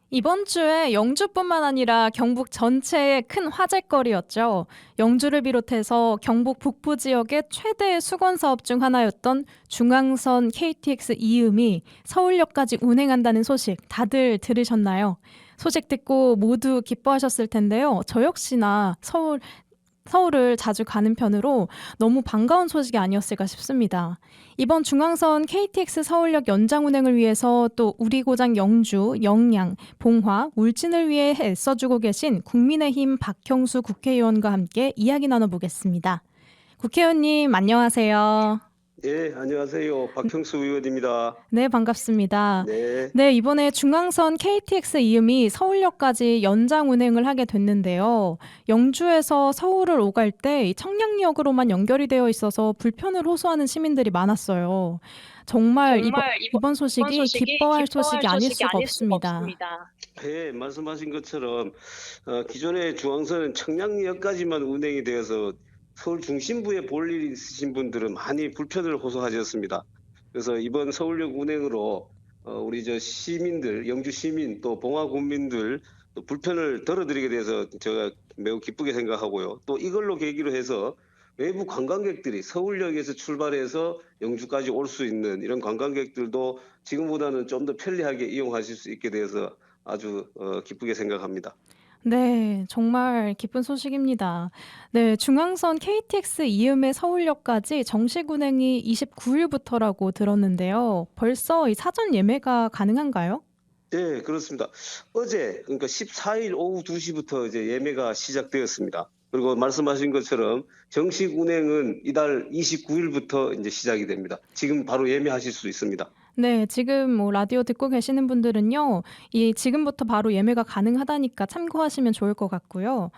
이번 주에 영주뿐만 아니라 경북 전체의 큰 화제거리였죠. 영주를 비롯해서 경북 북부 지역의 최대 수건 사업 중 하나였던 중앙선 KTX 이음이 서울역까지 운행한다는 소식 다들 들으셨나요? 소식 듣고 모두 기뻐하셨을 텐데요. 저 역시나 서울을 자주 가는 편으로 너무 반가운 소식이 아니었을까 싶습니다. 이번 중앙선 KTX 서울역 연장 운행을 위해서 또 우리 고장 영주, 영양, 봉화, 울진을 위해 애써주고 계신 국민의힘 박형수 국회의원과 함께 이야기 나눠보겠습니다. 국회의원님 안녕하세요. 예, 안녕하세요. 박형수 의원입니다. 네, 반갑습니다. 네, 네, 이번에 중앙선 KTX 이음이 서울역까지 연장 운행을 하게 됐는데요. 영주에서 서울을 오갈 때 이 청량역으로만 연결이 되어 있어서 불편을 호소하는 시민들이 많았어요. 정말 이번 소식이 기뻐할 소식이 아닐 수가 없습니다. 예, 말씀하신 것처럼 기존의 중앙선은 청량리역까지만 운행이 되어서 서울 중심부에 볼 일이 있으신 분들은 많이 불편을 호소하셨습니다. 그래서 이번 서울역 운행으로 우리 저 시민들, 영주 시민 또 봉화 군민들 또 불편을 덜어드리게 돼서 제가 매우 기쁘게 생각하고요. 또 이걸로 계기로 해서 외부 관광객들이 서울역에서 출발해서 영주까지 올 수 있는 이런 관광객들도 지금보다는 좀 더 편리하게 이용하실 수 있게 돼서 아주 기쁘게 생각합니다. 네, 정말 기쁜 소식입니다. 네, 중앙선 KTX 이음의 서울역까지 정식 운행이 29일부터라고 들었는데요. 벌써 이 사전 예매가 가능한가요? 네, 그렇습니다. 어제 그러니까 14일 오후 2시부터 이제 예매가 시작되었습니다. 그리고 말씀하신 것처럼 정식 운행은 이달 29일부터 이제 시작이 됩니다. 지금 바로 예매하실 수 있습니다. 네, 지금 뭐 라디오 듣고 계시는 분들은요, 이 지금부터 바로 예매가 가능하다니까 참고하시면 좋을 것 같고요.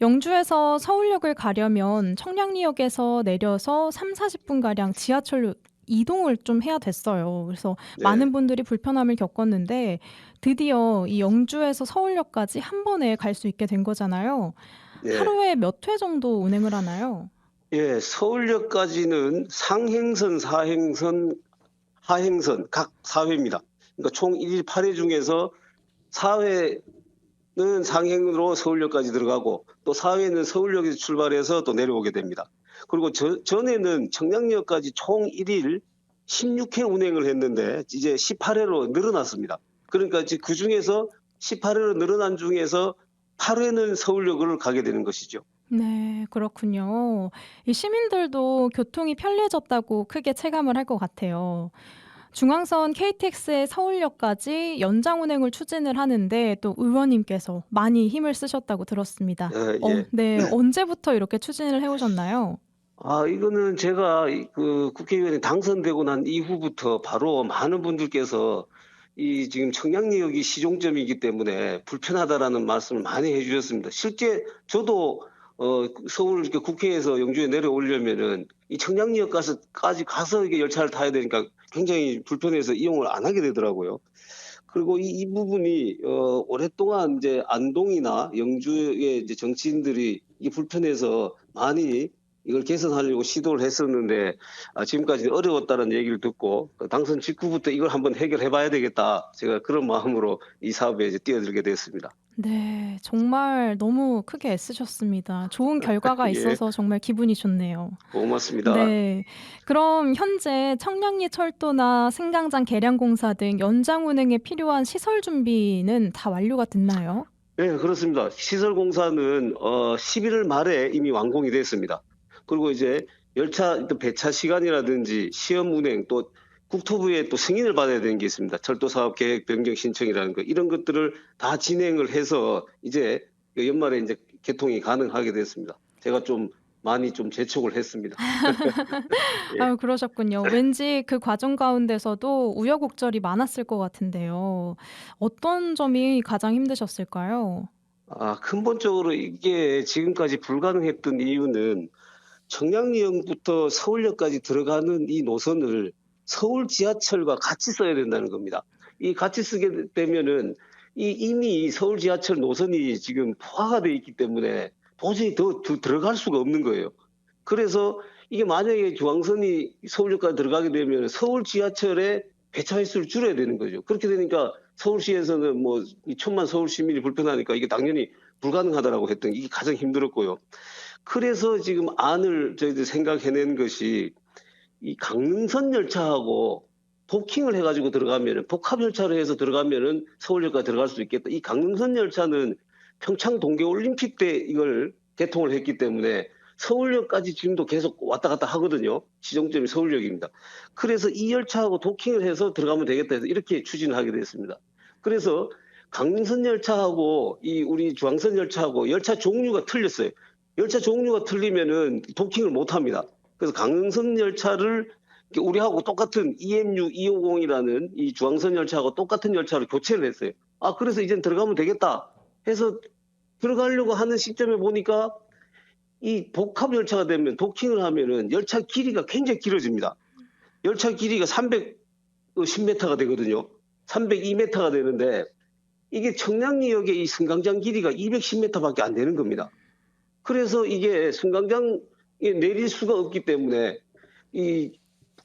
영주에서 서울역을 가려면 청량리역에서 내려서 3, 40분가량 지하철로 이동을 좀 해야 됐어요. 그래서 네, 많은 분들이 불편함을 겪었는데 드디어 이 영주에서 서울역까지 한 번에 갈 수 있게 된 거잖아요. 네. 하루에 몇 회 정도 운행을 하나요? 예, 서울역까지는 상행선, 사행선, 하행선 각 4회입니다. 그러니까 총 1일 8회 중에서 4회는 상행으로 서울역까지 들어가고 또 4회는 서울역에서 출발해서 또 내려오게 됩니다. 그리고 전에는 청량리역까지 총 1일 16회 운행을 했는데 이제 18회로 늘어났습니다. 그러니까 그 중에서 18회로 늘어난 중에서 8회는 서울역을 가게 되는 것이죠. 네, 그렇군요. 이 시민들도 교통이 편리해졌다고 크게 체감을 할 것 같아요. 중앙선 KTX의 서울역까지 연장 운행을 추진을 하는데 또 의원님께서 많이 힘을 쓰셨다고 들었습니다. 예. 네, 언제부터 이렇게 추진을 해오셨나요? 이거는 제가 그 국회의원이 당선되고 난 이후부터 바로 많은 분들께서 이 지금 청량리역이 시종점이기 때문에 불편하다라는 말씀을 많이 해주셨습니다. 실제 저도 서울 이렇게 국회에서 영주에 내려오려면은 이 청량리역까지 가서 이게 열차를 타야 되니까 굉장히 불편해서 이용을 안 하게 되더라고요. 그리고 이 부분이 오랫동안 이제 안동이나 영주의 이제 정치인들이 이 불편해서 많이 이걸 개선하려고 시도를 했었는데 지금까지 어려웠다는 얘기를 듣고 당선 직후부터 이걸 한번 해결해 봐야 되겠다. 제가 그런 마음으로 이 사업에 이제 뛰어들게 됐습니다. 네, 정말 너무 크게 애쓰셨습니다. 좋은 결과가 예, 있어서 정말 기분이 좋네요. 고맙습니다. 네. 그럼 현재 청량리 철도나 승강장 개량 공사 등 연장 운행에 필요한 시설 준비는 다 완료가 됐나요? 네, 그렇습니다. 시설 공사는 11월 말에 이미 완공이 됐습니다. 그리고 이제 열차 또 배차 시간이라든지 시험 운행 또 국토부에 또 승인을 받아야 되는 게 있습니다. 철도 사업 계획 변경 신청이라는 거 이런 것들을 다 진행을 해서 이제 연말에 이제 개통이 가능하게 됐습니다. 제가 좀 많이 좀 재촉을 했습니다. 예. 아유, 그러셨군요. 왠지 그 과정 가운데서도 우여곡절이 많았을 것 같은데요. 어떤 점이 가장 힘드셨을까요? 근본적으로 이게 지금까지 불가능했던 이유는 청량리역부터 서울역까지 들어가는 이 노선을 서울 지하철과 같이 써야 된다는 겁니다. 이 같이 쓰게 되면은 이미 서울 지하철 노선이 지금 포화가 돼 있기 때문에 도저히 더 들어갈 수가 없는 거예요. 그래서 이게 만약에 중앙선이 서울역까지 들어가게 되면 서울 지하철의 배차 횟수를 줄여야 되는 거죠. 그렇게 되니까 서울시에서는 뭐 2천만 서울 시민이 불편하니까 이게 당연히 불가능하다라고 했던 이게 가장 힘들었고요. 그래서 지금 안을 저희들이 생각해낸 것이 이 강릉선 열차하고 도킹을 해가지고 들어가면은 복합 열차로 해서 들어가면은 서울역까지 들어갈 수 있겠다. 이 강릉선 열차는 평창 동계올림픽 때 이걸 개통을 했기 때문에 서울역까지 지금도 계속 왔다 갔다 하거든요. 시정점이 서울역입니다. 그래서 이 열차하고 도킹을 해서 들어가면 되겠다 해서 이렇게 추진을 하게 됐습니다. 그래서 강릉선 열차하고 이 우리 중앙선 열차하고 열차 종류가 틀렸어요. 열차 종류가 틀리면은 도킹을 못 합니다. 그래서 강릉선 열차를 우리하고 똑같은 EMU 250이라는 이 중앙선 열차하고 똑같은 열차로 교체를 했어요. 아, 그래서 이젠 들어가면 되겠다 해서 들어가려고 하는 시점에 보니까 이 복합 열차가 되면 도킹을 하면은 열차 길이가 굉장히 길어집니다. 열차 길이가 310m가 되거든요. 302m가 되는데 이게 청량리역의 이 승강장 길이가 210m밖에 안 되는 겁니다. 그래서 이게 승강장에 내릴 수가 없기 때문에 이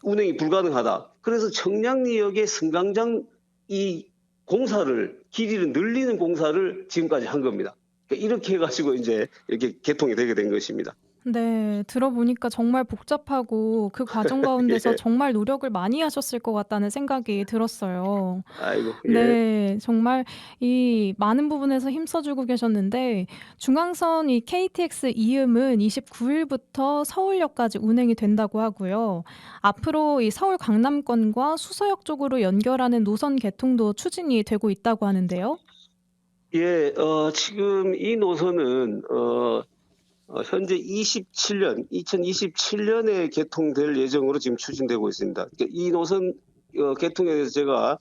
운행이 불가능하다. 그래서 청량리역의 승강장 이 공사를 길이를 늘리는 공사를 지금까지 한 겁니다. 그러니까 이렇게 해가지고 이제 이렇게 개통이 되게 된 것입니다. 네. 들어보니까 정말 복잡하고 그 과정 가운데서 예. 정말 노력을 많이 하셨을 것 같다는 생각이 들었어요. 아이고, 예. 네. 정말 이 많은 부분에서 힘써주고 계셨는데 중앙선 이 KTX 이음은 29일부터 서울역까지 운행이 된다고 하고요. 앞으로 이 서울 강남권과 수서역 쪽으로 연결하는 노선 개통도 추진이 되고 있다고 하는데요. 예, 지금 이 노선은 현재 2027년에 개통될 예정으로 지금 추진되고 있습니다. 그러니까 이 노선 개통에 대해서 제가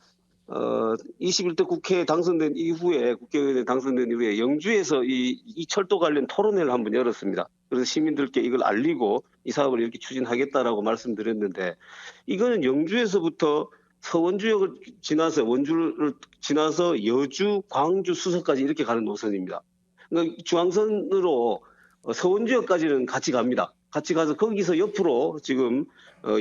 21대 국회에 당선된 이후에 국회의원에 당선된 이후에 영주에서 이 철도 관련 토론회를 한번 열었습니다. 그래서 시민들께 이걸 알리고 이 사업을 이렇게 추진하겠다라고 말씀드렸는데 이거는 영주에서부터 서원주역을 지나서 원주를 지나서 여주, 광주, 수서까지 이렇게 가는 노선입니다. 그러니까 중앙선으로 서원주역까지는 같이 갑니다. 같이 가서 거기서 옆으로 지금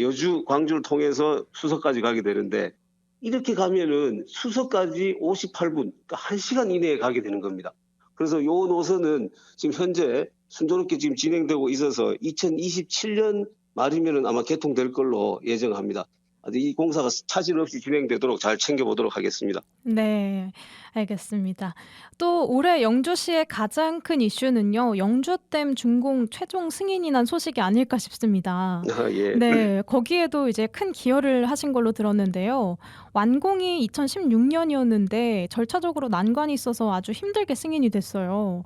여주, 광주를 통해서 수서까지 가게 되는데 이렇게 가면은 수서까지 58분, 그러니까 1시간 이내에 가게 되는 겁니다. 그래서 요 노선은 지금 현재 순조롭게 지금 진행되고 있어서 2027년 말이면은 아마 개통될 걸로 예정합니다. 이 공사가 차질 없이 진행되도록 잘 챙겨보도록 하겠습니다. 네, 알겠습니다. 또 올해 영주시의 가장 큰 이슈는요, 영주댐 준공 최종 승인이 난 소식이 아닐까 싶습니다. 예. 네, 거기에도 이제 큰 기여를 하신 걸로 들었는데요. 완공이 2016년이었는데 절차적으로 난관이 있어서 아주 힘들게 승인이 됐어요.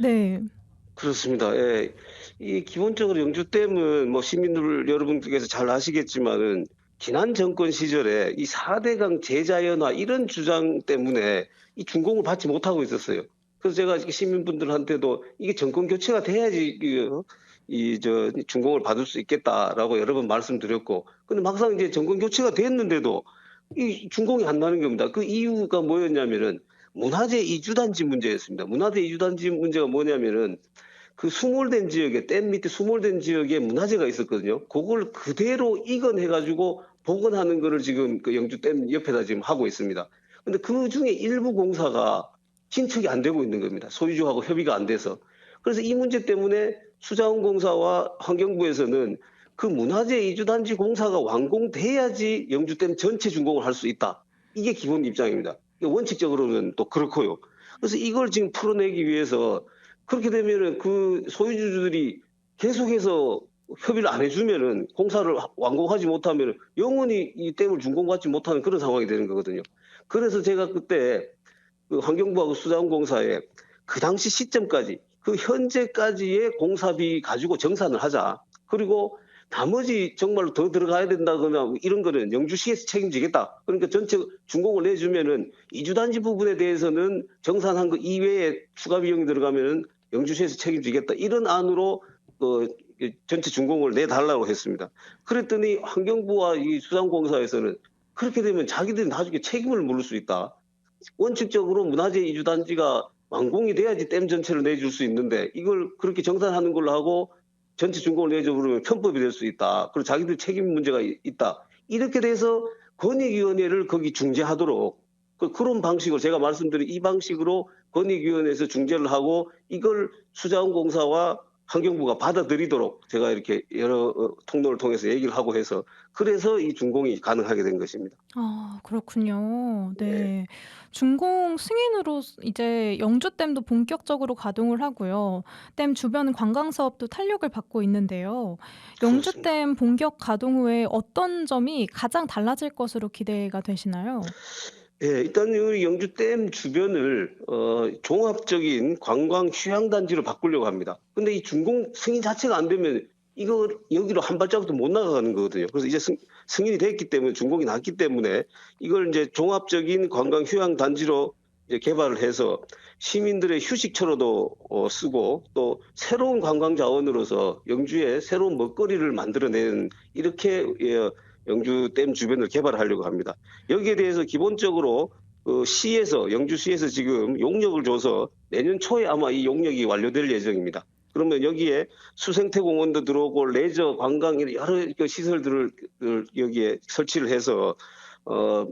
네, 그렇습니다. 예. 이 기본적으로 영주댐은 뭐 시민들 여러분께서 잘 아시겠지만은 지난 정권 시절에 이 4대강 재자연화 이런 주장 때문에 이 준공을 받지 못하고 있었어요. 그래서 제가 시민분들한테도 이게 정권 교체가 돼야지 저 준공을 받을 수 있겠다라고 여러 번 말씀드렸고, 근데 막상 이제 정권 교체가 됐는데도 이 준공이 안 나는 겁니다. 그 이유가 뭐였냐면은 문화재 이주단지 문제였습니다. 문화재 이주단지 문제가 뭐냐면은 그 수몰된 지역에 댐 밑에 수몰된 지역에 문화재가 있었거든요. 그걸 그대로 이건해가지고 복원하는 거를 지금 그 영주 댐 옆에다 지금 하고 있습니다. 근데 그 중에 일부 공사가 신축이 안 되고 있는 겁니다. 소유주하고 협의가 안 돼서. 그래서 이 문제 때문에 수자원공사와 환경부에서는 그 문화재 이주단지 공사가 완공돼야지 영주댐 전체 준공을 할 수 있다. 이게 기본 입장입니다. 원칙적으로는 또 그렇고요. 그래서 이걸 지금 풀어내기 위해서 그렇게 되면은 그 소유주들이 계속해서 협의를 안 해주면은 공사를 완공하지 못하면 영원히 이 댐을 준공받지 못하는 그런 상황이 되는 거거든요. 그래서 제가 그때 그 환경부하고 수자원공사에 그 당시 시점까지 그 현재까지의 공사비 가지고 정산을 하자. 그리고 나머지 정말로 더 들어가야 된다거나 이런 거는 영주시에서 책임지겠다. 그러니까 전체 준공을 내주면은 이주단지 부분에 대해서는 정산한 거 이외에 추가 비용이 들어가면은 영주시에서 책임지겠다. 이런 안으로 전체 준공을 내달라고 했습니다. 그랬더니 환경부와 이 수산공사에서는 그렇게 되면 자기들이 나중에 책임을 물을 수 있다. 원칙적으로 문화재 이주단지가 완공이 돼야지 댐 전체를 내줄 수 있는데 이걸 그렇게 정산하는 걸로 하고 전체 준공을 내줘 버리면 편법이 될 수 있다. 그리고 자기들 책임 문제가 있다. 이렇게 돼서 권익위원회를 거기 중재하도록 그런 방식으로 제가 말씀드린 이 방식으로 권익위원회에서 중재를 하고 이걸 수자원공사와 환경부가 받아들이도록 제가 이렇게 여러 통로를 통해서 얘기를 하고 해서 그래서 이 준공이 가능하게 된 것입니다. 아 그렇군요. 네. 네. 준공 승인으로 이제 영주댐도 본격적으로 가동을 하고요. 댐 주변 관광 사업도 탄력을 받고 있는데요. 그렇습니다. 영주댐 본격 가동 후에 어떤 점이 가장 달라질 것으로 기대가 되시나요? 예, 일단 우리 영주 댐 주변을 종합적인 관광 휴양 단지로 바꾸려고 합니다. 근데 이 준공 승인 자체가 안 되면 이거 여기로 한 발자국도 못 나가는 거거든요. 그래서 이제 승인이 됐기 때문에 준공이 났기 때문에 이걸 이제 종합적인 관광 휴양 단지로 이제 개발을 해서 시민들의 휴식처로도 쓰고 또 새로운 관광 자원으로서 영주에 새로운 먹거리를 만들어내는 이렇게 영주 댐 주변을 개발하려고 합니다. 여기에 대해서 기본적으로 시에서 영주시에서 지금 용역을 줘서 내년 초에 아마 이 용역이 완료될 예정입니다. 그러면 여기에 수생태 공원도 들어오고 레저 관광 여러 시설들을 여기에 설치를 해서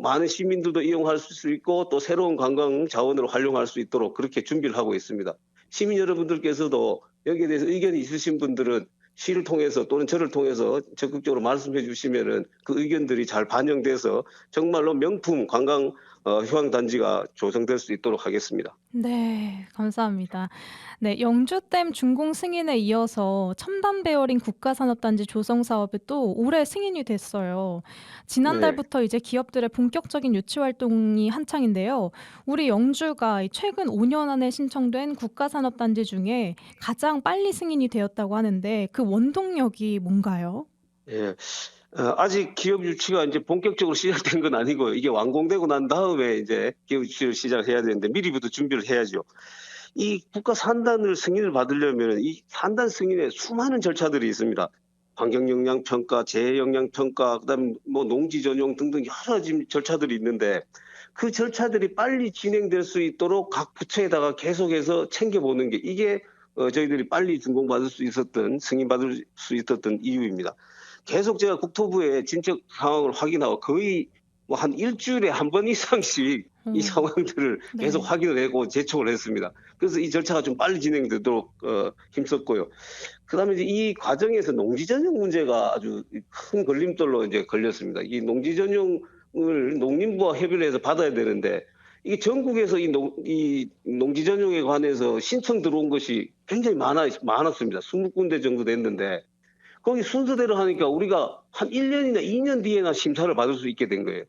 많은 시민들도 이용할 수 있고 또 새로운 관광 자원으로 활용할 수 있도록 그렇게 준비를 하고 있습니다. 시민 여러분들께서도 여기에 대해서 의견이 있으신 분들은 시를 통해서 또는 저를 통해서 적극적으로 말씀해 주시면은 그 의견들이 잘 반영돼서 정말로 명품 관광 휴양 단지가 조성될 수 있도록 하겠습니다. 네. 감사합니다. 네. 영주댐 준공 승인에 이어서 첨단 베어링 국가산업단지 조성 사업이 또 올해 승인이 됐어요. 네. 지난달부터 이제 기업들의 본격적인 유치 활동이 한창인데요. 우리 영주가 이 최근 5년 안에 신청된 국가산업단지 중에 가장 빨리 승인이 되었다고 하는데 그 원동력이 뭔가요? 예. 아직 기업 유치가 이제 본격적으로 시작된 건 아니고요. 이게 완공되고 난 다음에 이제 기업 유치를 시작해야 되는데 미리부터 준비를 해야죠. 이 국가 산단을 승인을 받으려면 이 산단 승인에 수많은 절차들이 있습니다. 환경 영향 평가, 재해 영향 평가, 그다음에 뭐 농지 전용 등등 여러 지금 절차들이 있는데 그 절차들이 빨리 진행될 수 있도록 각 부처에다가 계속해서 챙겨보는 게 이게 저희들이 빨리 준공받을 수 있었던 승인받을 수 있었던 이유입니다. 계속 제가 국토부에 진척 상황을 확인하고 거의 뭐 한 일주일에 한 번 이상씩 이 어. 상황들을 계속 네. 확인을 하고 제촉을 했습니다. 그래서 이 절차가 좀 빨리 진행되도록 힘썼고요. 그다음에 이제 이 과정에서 농지 전용 문제가 아주 큰 걸림돌로 이제 걸렸습니다. 이 농지 전용을 농림부와 협의를 해서 받아야 되는데 이게 전국에서 이 농지 전용에 관해서 신청 들어온 것이 굉장히 많았습니다. 20군데 정도 됐는데 거기 순서대로 하니까 우리가 한 1년이나 2년 뒤에나 심사를 받을 수 있게 된 거예요.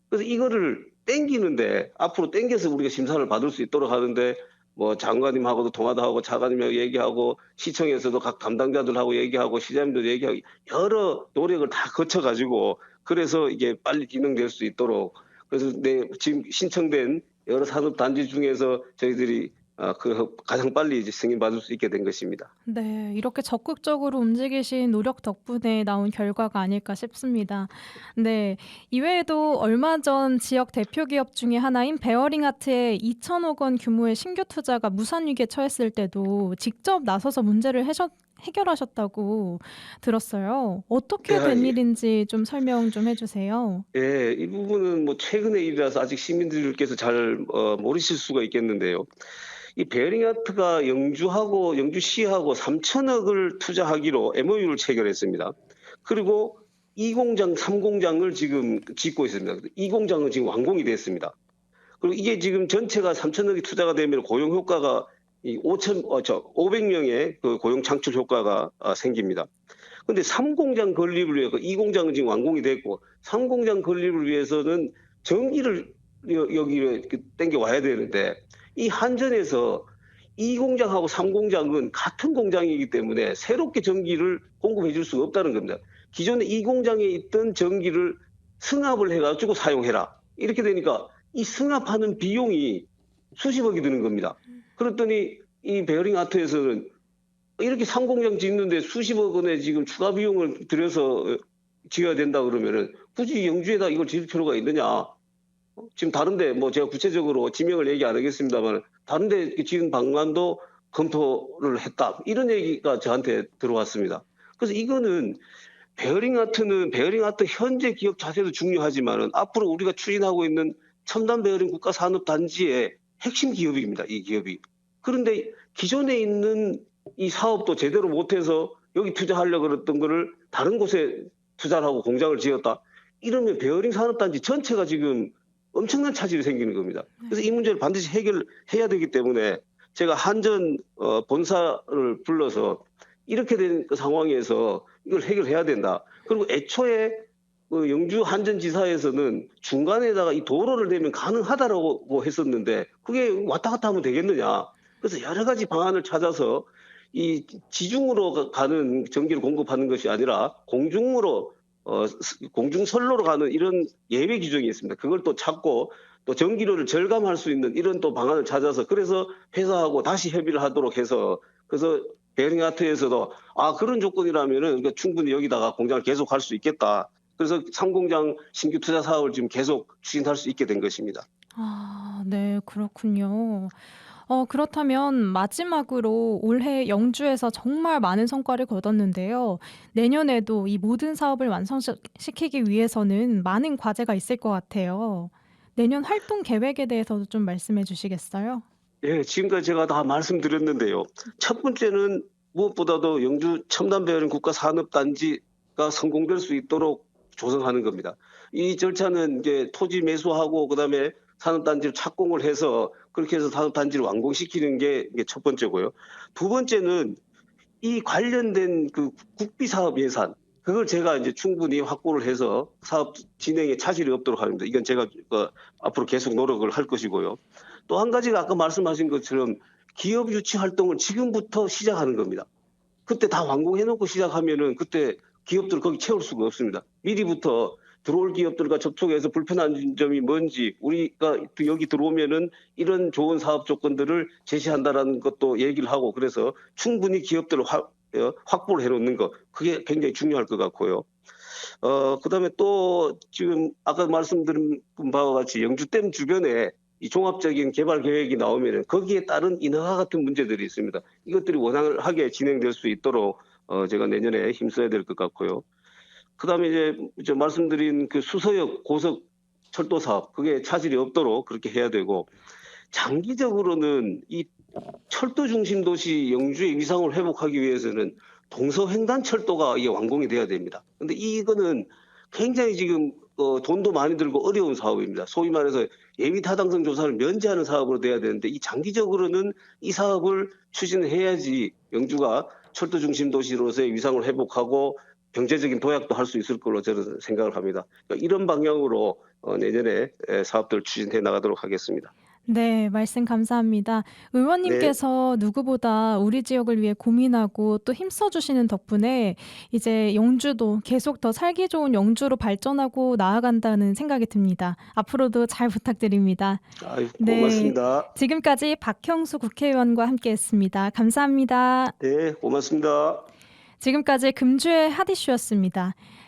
그래서 이거를 땡기는데 앞으로 땡겨서 우리가 심사를 받을 수 있도록 하는데 뭐 장관님하고도 통화도 하고 차관님하고 얘기하고 시청에서도 각 담당자들하고 얘기하고 시장님도 얘기하고 여러 노력을 다 거쳐가지고 그래서 이게 빨리 진행될 수 있도록 그래서 지금 신청된 여러 산업단지 중에서 저희들이 그 가장 빨리 이제 승인받을 수 있게 된 것입니다. 네. 이렇게 적극적으로 움직이신 노력 덕분에 나온 결과가 아닐까 싶습니다. 네. 이외에도 얼마 전 지역 대표 기업 중에 하나인 베어링 아트의 2천억 원 규모의 신규 투자가 무산 위기에 처했을 때도 직접 나서서 문제를 해결하셨다고 들었어요. 어떻게 된 예. 일인지 좀 설명 좀 해 주세요. 예. 이 부분은 뭐 최근의 일이라서 아직 시민들께서 잘 모르실 수가 있겠는데요. 이 베어링 아트가 영주시하고 3천억을 투자하기로 MOU를 체결했습니다. 그리고 2공장, 3공장을 지금 짓고 있습니다. 이 공장은 지금 완공이 됐습니다. 그리고 이게 지금 전체가 3천억이 투자가 되면 고용 효과가 이 500명의 그 고용 창출 효과가 생깁니다. 근데 3공장 건립을 위해서 2공장은 지금 완공이 됐고 3공장 건립을 위해서는 전기를 여기에 땡겨 와야 되는데 이 한전에서 2공장하고 3공장은 같은 공장이기 때문에 새롭게 전기를 공급해 줄 수가 없다는 겁니다. 기존에 2공장에 있던 전기를 승합을 해가지고 사용해라. 이렇게 되니까 이 승합하는 비용이 수십억이 드는 겁니다. 그랬더니 이 베어링 아트에서는 이렇게 상공장 짓는데 수십억 원의 지금 추가 비용을 들여서 지어야 된다 그러면은 굳이 영주에다 이걸 지을 필요가 있느냐. 지금 다른데 뭐 제가 구체적으로 지명을 얘기 안 하겠습니다만 다른데 지은 방안도 검토를 했다. 이런 얘기가 저한테 들어왔습니다. 그래서 이거는 베어링 아트는 베어링 아트 현재 기업 자세도 중요하지만은 앞으로 우리가 추진하고 있는 첨단 베어링 국가산업단지의 핵심 기업입니다. 이 기업이. 그런데 기존에 있는 이 사업도 제대로 못해서 여기 투자하려고 그랬던 거를 다른 곳에 투자를 하고 공장을 지었다. 이러면 베어링 산업단지 전체가 지금 엄청난 차질이 생기는 겁니다. 그래서 이 문제를 반드시 해결해야 되기 때문에 제가 한전 본사를 불러서 이렇게 된 그 상황에서 이걸 해결해야 된다. 그리고 애초에 그 영주 한전지사에서는 중간에다가 이 도로를 내면 가능하다라고 했었는데 그게 왔다 갔다 하면 되겠느냐. 그래서 여러 가지 방안을 찾아서 이 지중으로 가는 전기를 공급하는 것이 아니라 공중으로 공중선로로 가는 이런 예외 규정이 있습니다. 그걸 또 찾고 또 전기료를 절감할 수 있는 이런 또 방안을 찾아서 그래서 회사하고 다시 협의를 하도록 해서 그래서 베어링아트에서도 그런 조건이라면은 그러니까 충분히 여기다가 공장을 계속할 수 있겠다. 그래서 상공장 신규 투자 사업을 지금 계속 추진할 수 있게 된 것입니다. 네, 그렇군요. 그렇다면 마지막으로 올해 영주에서 정말 많은 성과를 거뒀는데요. 내년에도 이 모든 사업을 완성시키기 위해서는 많은 과제가 있을 것 같아요. 내년 활동 계획에 대해서도 좀 말씀해 주시겠어요? 예, 지금까지 제가 다 말씀드렸는데요. 첫 번째는 무엇보다도 영주 첨단 베어링 국가산업단지가 성공될 수 있도록 조성하는 겁니다. 이 절차는 이제 토지 매수하고 그다음에 산업단지를 착공을 해서 그렇게 해서 산업단지를 완공시키는 게 이게 첫 번째고요. 두 번째는 이 관련된 그 국비 사업 예산 그걸 제가 이제 충분히 확보를 해서 사업 진행에 차질이 없도록 합니다. 이건 제가 앞으로 계속 노력을 할 것이고요. 또 한 가지가 아까 말씀하신 것처럼 기업 유치 활동을 지금부터 시작하는 겁니다. 그때 다 완공해놓고 시작하면은 그때 기업들 거기 채울 수가 없습니다. 미리부터 들어올 기업들과 접촉해서 불편한 점이 뭔지 우리가 여기 들어오면은 이런 좋은 사업 조건들을 제시한다라는 것도 얘기를 하고 그래서 충분히 기업들을 확보를 해놓는 것 그게 굉장히 중요할 것 같고요. 그다음에 또 지금 아까 말씀드린 바와 같이 영주댐 주변에 이 종합적인 개발 계획이 나오면 거기에 따른 인허가 같은 문제들이 있습니다. 이것들이 원활하게 진행될 수 있도록 제가 내년에 힘써야 될 것 같고요. 그다음에 이제 말씀드린 그 수서역 고속 철도 사업 그게 차질이 없도록 그렇게 해야 되고 장기적으로는 이 철도 중심 도시 영주의 위상을 회복하기 위해서는 동서횡단철도가 이게 완공이 돼야 됩니다. 근데 이거는 굉장히 지금 돈도 많이 들고 어려운 사업입니다. 소위 말해서 예비 타당성 조사를 면제하는 사업으로 돼야 되는데 이 장기적으로는 이 사업을 추진을 해야지 영주가 철도 중심 도시로서의 위상을 회복하고 경제적인 도약도 할 수 있을 걸로 저는 생각을 합니다. 그러니까 이런 방향으로 내년에 사업들을 추진해 나가도록 하겠습니다. 네, 말씀 감사합니다. 네. 의원님께서 누구보다 우리 지역을 위해 고민하고 또 힘써 주시는 덕분에 이제 영주도 계속 더 살기 좋은 영주로 발전하고 나아간다는 생각이 듭니다. 앞으로도 잘 부탁드립니다. 네, 고맙습니다. 지금까지 박형수 국회의원과 함께했습니다. 감사합니다. 네, 고맙습니다. 지금까지 금주의 핫이슈였습니다.